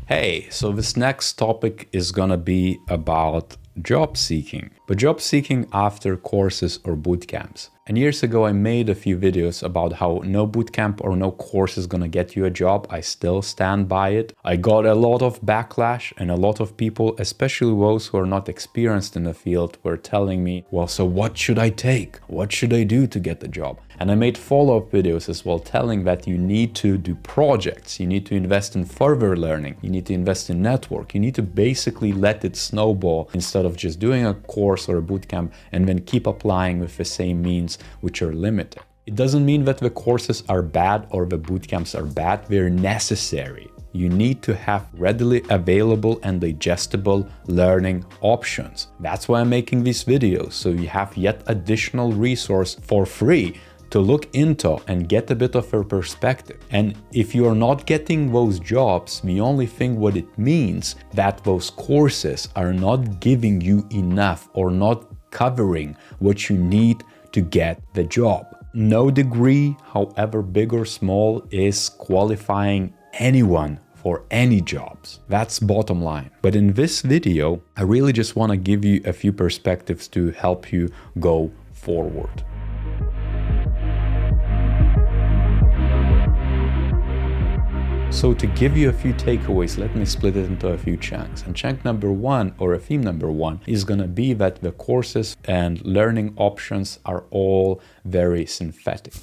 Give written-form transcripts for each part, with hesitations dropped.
Hey, so this next topic is gonna be about job seeking, but job seeking after courses or boot camps. And years ago, I made a few videos about how no bootcamp or no course is gonna get you a job. I still stand by it. I got a lot of backlash, and a lot of people, especially those who are not experienced in the field, were telling me, well, so what should I take? What should I do to get the job? And I made follow-up videos as well, telling that you need to do projects, you need to invest in further learning, you need to invest in network, you need to basically let it snowball instead of just doing a course or a bootcamp and then keep applying with the same means which are limited. It doesn't mean that the courses are bad or the bootcamps are bad, they're necessary. You need to have readily available and digestible learning options. That's why I'm making these videos, so you have yet additional resource for free to look into and get a bit of a perspective. And if you are not getting those jobs, the only thing what it means that those courses are not giving you enough or not covering what you need to get the job. No degree, however big or small, is qualifying anyone for any jobs. That's bottom line. But in this video, I really just want to give you a few perspectives to help you go forward. So to give you a few takeaways, let me split it into a few chunks. And chunk number one, or a theme number one, is going to be that the courses and learning options are all very synthetic.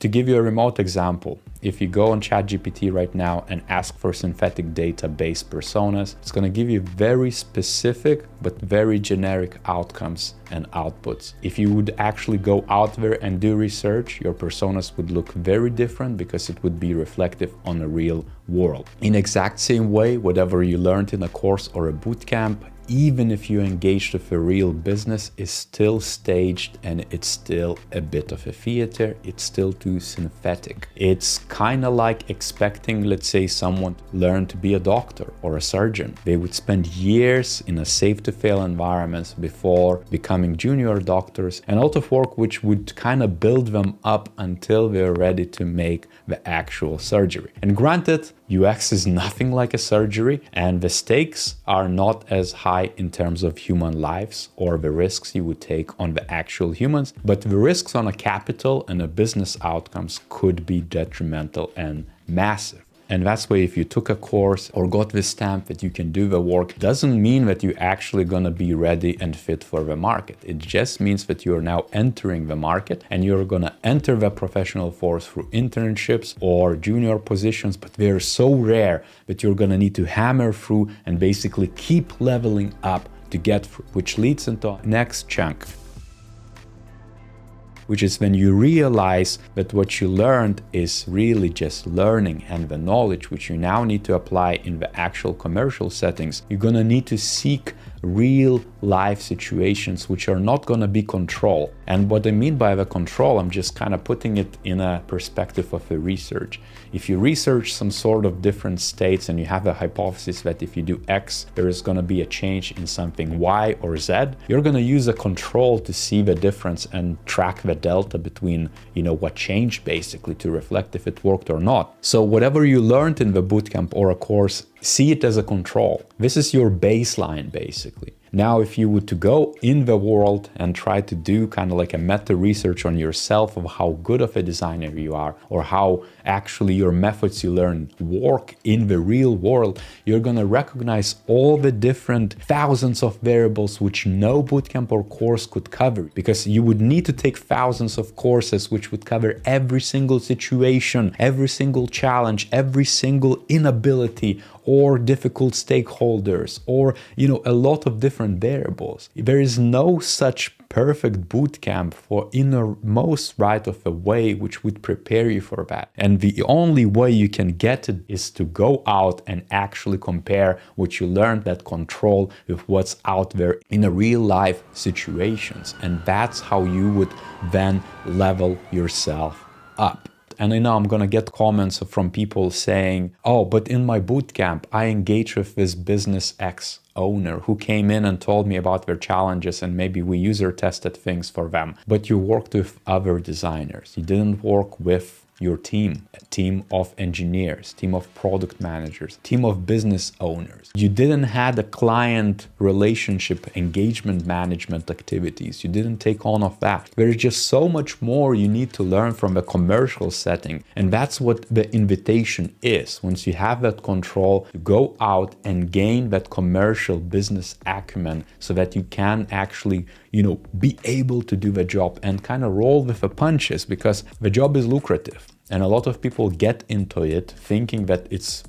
To give you a remote example, if you go on ChatGPT right now and ask for synthetic data-based personas, it's going to give you very specific but very generic outcomes and outputs. If you would actually go out there and do research, your personas would look very different because it would be reflective on the real world. In exact same way, whatever you learned in a course or a bootcamp, even if you engaged with a real business, is still staged and it's still a bit of a theater. It's still too synthetic. It's kind of like expecting, let's say, someone to learn to be a doctor or a surgeon. They would spend years in a safe-to-fail environments before becoming junior doctors, and a lot of work which would kind of build them up until they're ready to make the actual surgery. And granted, UX is nothing like a surgery, and the stakes are not as high in terms of human lives or the risks you would take on the actual humans, but the risks on a capital and a business outcomes could be detrimental and massive. And that's why if you took a course or got the stamp that you can do the work, doesn't mean that you're actually gonna be ready and fit for the market. It just means that you're now entering the market and you're gonna enter the professional force through internships or junior positions, but they're so rare that you're gonna need to hammer through and basically keep leveling up to get through, which leads into the next chunk, which is when you realize that what you learned is really just learning, and the knowledge which you now need to apply in the actual commercial settings, you're gonna need to seek real life situations which are not gonna be control. And what I mean by the control, I'm just kind of putting it in a perspective of the research. If you research some sort of different states and you have a hypothesis that if you do X, there is gonna be a change in something Y or Z, you're gonna use a control to see the difference and track the delta between, what changed basically to reflect if it worked or not. So whatever you learned in the bootcamp or a course, see it as a control. This is your baseline basically. Now, if you were to go in the world and try to do kind of like a meta research on yourself of how good of a designer you are, or how actually your methods you learn work in the real world, you're going to recognize all the different thousands of variables which no bootcamp or course could cover, because you would need to take thousands of courses which would cover every single situation, every single challenge, every single inability or difficult stakeholders, or a lot of different variables. There is no such perfect bootcamp for innermost right of a way which would prepare you for that. And the only way you can get it is to go out and actually compare what you learned, that control, with what's out there in a real life situations. And that's how you would then level yourself up. And I know I'm gonna get comments from people saying, oh, but in my bootcamp, I engaged with this business X owner who came in and told me about their challenges, and maybe we user tested things for them. But you worked with other designers. You didn't work with your team, a team of engineers, team of product managers, team of business owners. You didn't have a client relationship engagement management activities. You didn't take on of that. There's just so much more you need to learn from a commercial setting. And that's what the invitation is. Once you have that control, you go out and gain that commercial business acumen so that you can actually, be able to do the job and kind of roll with the punches, because the job is lucrative. And a lot of people get into it thinking that it's,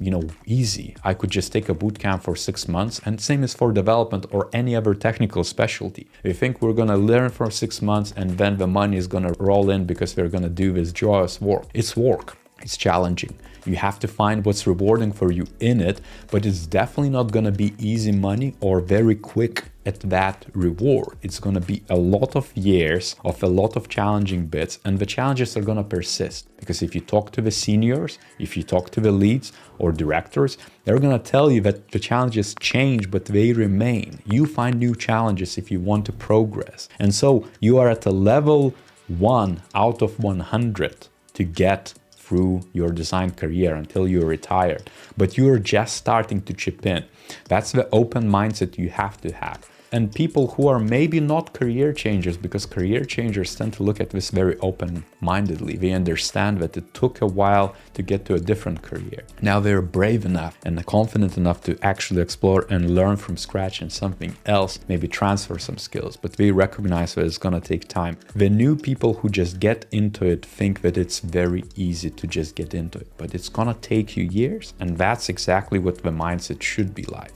easy. I could just take a bootcamp for 6 months, and same is for development or any other technical specialty. We think we're gonna learn for 6 months and then the money is gonna roll in because we're gonna do this joyous work. It's work. It's challenging. You have to find what's rewarding for you in it, but it's definitely not gonna be easy money or very quick at that reward. It's gonna be a lot of years of a lot of challenging bits, and the challenges are gonna persist. Because if you talk to the seniors, if you talk to the leads or directors, they're gonna tell you that the challenges change, but they remain. You find new challenges if you want to progress. And so you are at a level 1 out of 100 to get through your design career until you're retired, but you're just starting to chip in. That's the open mindset you have to have. And people who are maybe not career changers, because career changers tend to look at this very open-mindedly. They understand that it took a while to get to a different career. Now they're brave enough and confident enough to actually explore and learn from scratch in something else, maybe transfer some skills, but they recognize that it's gonna take time. The new people who just get into it think that it's very easy to just get into it, but it's gonna take you years, and that's exactly what the mindset should be like.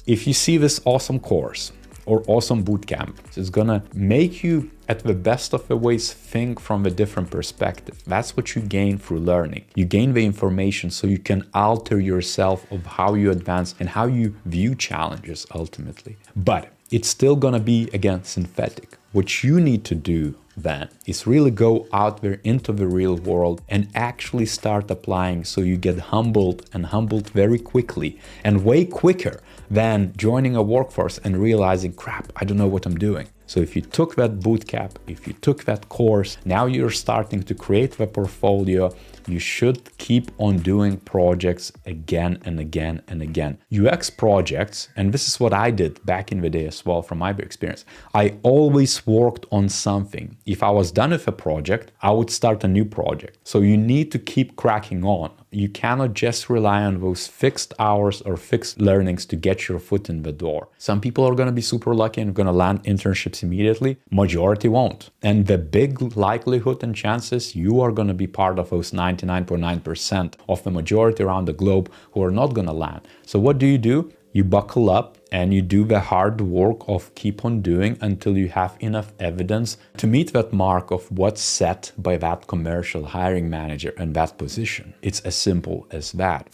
If you see this awesome course or awesome bootcamp, it's gonna make you, at the best of the ways, think from a different perspective. That's what you gain through learning. You gain the information so you can alter yourself of how you advance and how you view challenges ultimately. But it's still gonna be, again, synthetic. What you need to do then is really go out there into the real world and actually start applying, so you get humbled, and humbled very quickly, and way quicker than joining a workforce and realizing, crap, I don't know what I'm doing. So if you took that bootcamp, if you took that course, now you're starting to create the portfolio. You should keep on doing projects again and again and again. UX projects, and this is what I did back in the day as well from my experience. I always worked on something. If I was done with a project, I would start a new project. So you need to keep cracking on. You cannot just rely on those fixed hours or fixed learnings to get your foot in the door. Some people are going to be super lucky and going to land internships immediately. Majority won't. And the big likelihood and chances you are going to be part of those 99.9% of the majority around the globe who are not going to land. So what do? You buckle up and you do the hard work of keep on doing until you have enough evidence to meet that mark of what's set by that commercial hiring manager in that position. It's as simple as that.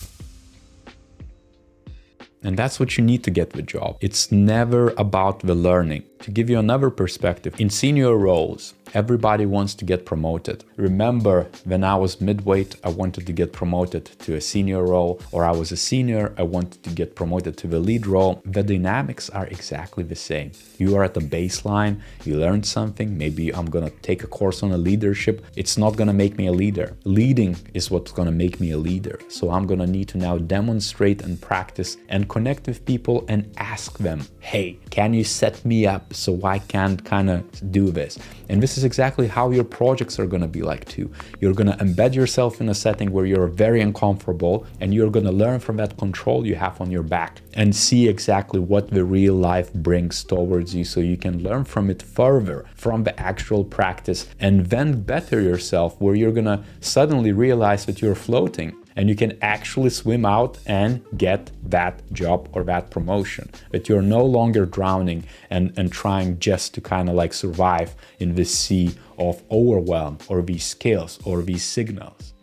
And that's what you need to get the job. It's never about the learning. To give you another perspective, in senior roles, everybody wants to get promoted. Remember, when I was midweight, I wanted to get promoted to a senior role, or I was a senior, I wanted to get promoted to the lead role. The dynamics are exactly the same. You are at the baseline, you learned something, maybe I'm gonna take a course on a leadership. It's not gonna make me a leader. Leading is what's gonna make me a leader. So I'm gonna need to now demonstrate and practice and connect with people and ask them, hey, can you set me up so I can kind of do this? And this is exactly how your projects are going to be like too. You're going to embed yourself in a setting where you're very uncomfortable, and you're going to learn from that control you have on your back and see exactly what the real life brings towards you, so you can learn from it further from the actual practice, and then better yourself, where you're going to suddenly realize that you're floating and you can actually swim out and get that job or that promotion, that you're no longer drowning and trying just to kind of like survive in this sea of overwhelm or these skills or these signals.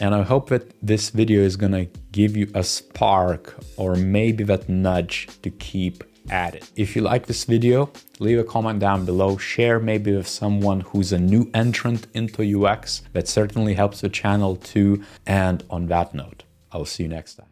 And I hope that this video is gonna give you a spark or maybe that nudge to keep at it. If you like this video, leave a comment down below, share maybe with someone who's a new entrant into UX. That certainly helps the channel too. And on that note, I'll see you next time.